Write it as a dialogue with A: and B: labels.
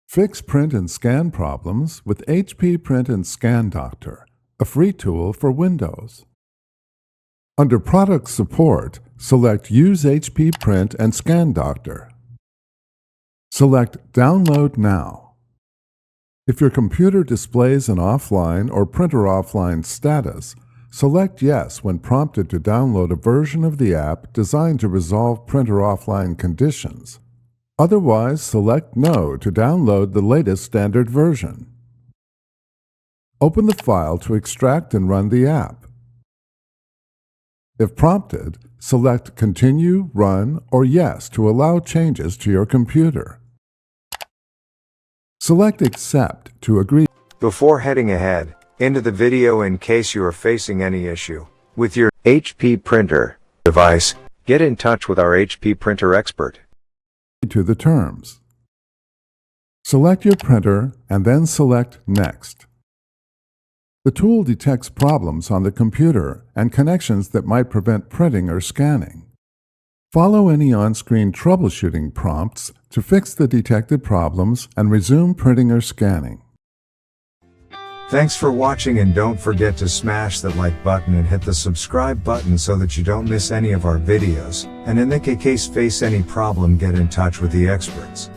A: Fix print and scan problems with HP Print and Scan Doctor, a free tool for Windows. Under Product Support, select Use HP Print and Scan Doctor. Select Download Now. If your computer displays an offline or printer offline status, select Yes when prompted to download a version of the app designed to resolve printer offline conditions. Otherwise, select No to download the latest standard version. Open the file to extract and run the app. If prompted, select Continue, Run, or Yes to allow changes to your computer. Select Accept to agree.
B: Before heading ahead into the video, in case you are facing any issue with your HP printer device, get in touch with our HP printer expert.
A: To the terms. Select your printer and then select Next. The tool detects problems on the computer and connections that might prevent printing or scanning. Follow any on-screen troubleshooting prompts to fix the detected problems and resume printing or scanning.
B: Thanks for watching, and don't forget to smash that like button and hit the subscribe button so that you don't miss any of our videos. And in the case face any problem, get in touch with the experts.